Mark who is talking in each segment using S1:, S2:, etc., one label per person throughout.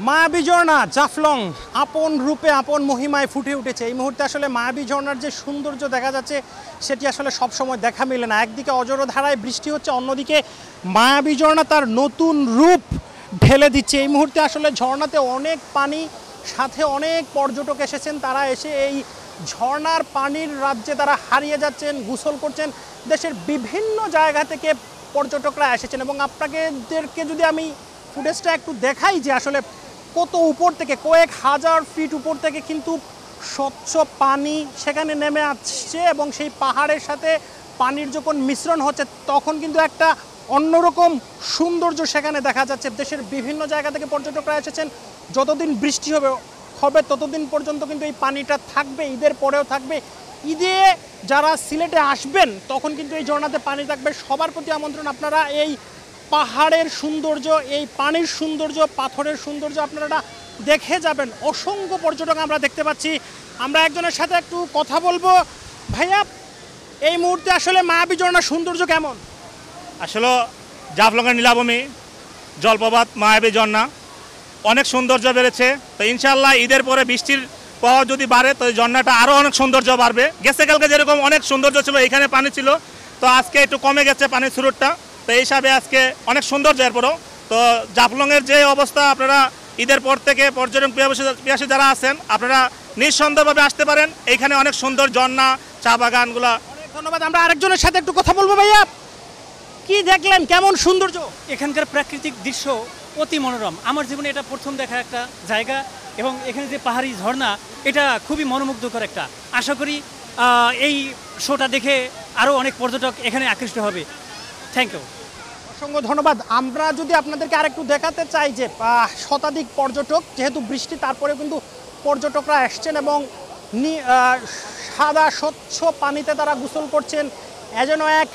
S1: মায়াবী ঝর্ণা জাফলং আপন রূপে আপন মহিমায় ফুটে উঠেছে। এই মুহূর্তে আসলে মায়াবী ঝর্ণার যে সৌন্দর্য দেখা যাচ্ছে সেটি আসলে সবসময় দেখা মেলে না। একদিকে অজর ধারায় বৃষ্টি হচ্ছে, অন্যদিকে মায়াবী ঝর্ণা তার নতুন রূপ ঢেলে দিচ্ছে। এই মুহূর্তে আসলে ঝর্ণাতে অনেক পানি, সাথে অনেক পর্যটক এসেছেন। তারা এসে এই ঝর্ণার পানির রাজ্যে তারা হারিয়ে যাচ্ছেন, গোসল করছেন। দেশের বিভিন্ন জায়গা থেকে পর্যটকরা এসেছেন এবং আপনাদেরকে যদি আমি ফুটেজটা একটু দেখাই যে আসলে কত উপর থেকে, কয়েক হাজার ফিট উপর থেকে কিন্তু স্বচ্ছ পানি সেখানে নেমে আসছে এবং সেই পাহাড়ের সাথে পানির যখন মিশ্রণ হচ্ছে তখন কিন্তু একটা অন্যরকম সৌন্দর্য সেখানে দেখা যাচ্ছে। দেশের বিভিন্ন জায়গা থেকে পর্যটকরা এসেছেন। যতদিন বৃষ্টি হবে ততদিন পর্যন্ত কিন্তু এই পানিটা থাকবে, ঈদের পরেও থাকবে। ঈদে যারা সিলেটে আসবেন তখন কিন্তু এই ঝর্ণাতে পানি থাকবে। সবার প্রতি আমন্ত্রণ, আপনারা এই পাহাড়ের সৌন্দর্য, এই পানির সৌন্দর্য, পাথরের সৌন্দর্য আপনারা দেখে যাবেন। অসংখ্য পর্যটক আমরা দেখতে পাচ্ছি। আমরা একজনের সাথে একটু কথা বলবো। ভাইয়া, এই মুহূর্তে আসলে মায়াবী ঝর্ণার সৌন্দর্য কেমন?
S2: আসলে জাফলংয়ের নীলাভূমি, জলপ্রপাত, মায়াবী ঝর্ণা অনেক সৌন্দর্য বেড়েছে। তো ইনশাল্লাহ ঈদের পরে বৃষ্টির পাওয়া যদি বাড়ে তো ঝর্ণাটা আরও অনেক সৌন্দর্য বাড়বে। গেছে কালকে যেরকম অনেক সৌন্দর্য ছিল, এখানে পানি ছিল, তো আজকে একটু কমে গেছে পানির স্রোতটা। তো এই হিসাবে আজকে অনেক সৌন্দর্য। এরপরও তো জাফলংয়ের যে অবস্থা, আপনারা ঈদের পর থেকে পর্যটন পিয়াসী যারা আছেন আপনারা নিঃসন্দেহভাবে আসতে পারেন। এইখানে অনেক সুন্দর ঝর্ণা, চা বাগানগুলা।
S1: অনেক ধন্যবাদ। আমরা আরেকজনের সাথে একটু কথা বলবো। ভাইয়া, কি দেখলেন, কেমন সৌন্দর্য?
S3: এখানকার প্রাকৃতিক দৃশ্য অতি মনোরম। আমার জীবনে এটা প্রথম দেখা একটা জায়গা এবং এখানে যে পাহাড়ি ঝর্ণা, এটা খুবই মনোমুগ্ধকর একটা। আশা করি এই শোটা দেখে আরও অনেক পর্যটক এখানে আকৃষ্ট হবে। থ্যাংক ইউ,
S1: অসংখ্য ধন্যবাদ। আমরা যদি আপনাদেরকে আরেকটু দেখাতে চাই যে শতাধিক পর্যটক, যেহেতু বৃষ্টি তারপরেও কিন্তু পর্যটকরা আসছেন এবং সাদা স্বচ্ছ পানিতে তারা গোসল করছেন। এ যেন এক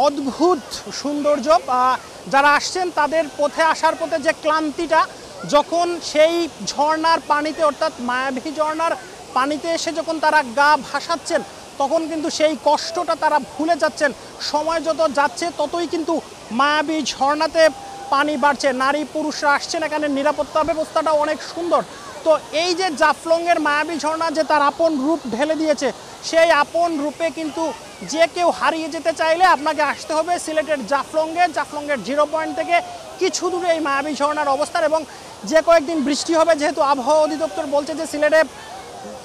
S1: অদ্ভুত সৌন্দর্য। যারা আসছেন তাদের পথে আসার পথে যে ক্লান্তিটা, যখন সেই ঝর্ণার পানিতে অর্থাৎ মায়াবী ঝর্ণার পানিতে এসে যখন তারা গা ভাসাচ্ছেন তখন কিন্তু সেই কষ্টটা তারা ভুলে যাচ্ছেন। সময় যত যাচ্ছে ততই কিন্তু মায়াবী ঝর্ণাতে পানি বাড়ছে। নারী পুরুষরা আসছেন, এখানে নিরাপত্তা ব্যবস্থাটা অনেক সুন্দর। তো এই যে জাফলংয়ের মায়াবী ঝর্ণা যে তার আপন রূপ ঢেলে দিয়েছে, সেই আপন রূপে কিন্তু যে কেউ হারিয়ে যেতে চাইলে আপনাকে আসতে হবে সিলেটের জাফলংয়ের 0 পয়েন্ট থেকে কিছু দূরে এই মায়াবী ঝর্ণার অবস্থান। এবং যে কয়েকদিন বৃষ্টি হবে, যেহেতু আবহাওয়া অধিদপ্তর বলছে যে সিলেটে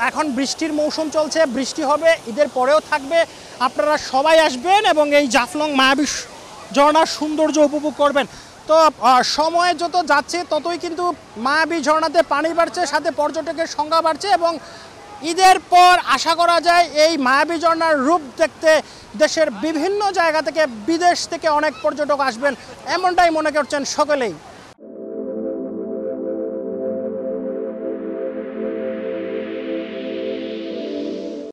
S1: এখন বৃষ্টির মৌসুম চলছে, বৃষ্টি হবে, ঈদের পরেও থাকবে। আপনারা সবাই আসবেন এবং এই জাফলং মায়াবী ঝর্ণার সৌন্দর্য উপভোগ করবেন। তো সময় যত যাচ্ছে ততই কিন্তু মায়াবী ঝর্ণাতে পানি বাড়ছে, সাথে পর্যটকের সংখ্যা বাড়ছে এবং ঈদের পর আশা করা যায় এই মায়াবী ঝর্ণার রূপ দেখতে দেশের বিভিন্ন জায়গা থেকে, বিদেশ থেকে অনেক পর্যটক আসবেন, এমনটাই মনে করছেন সকলেই।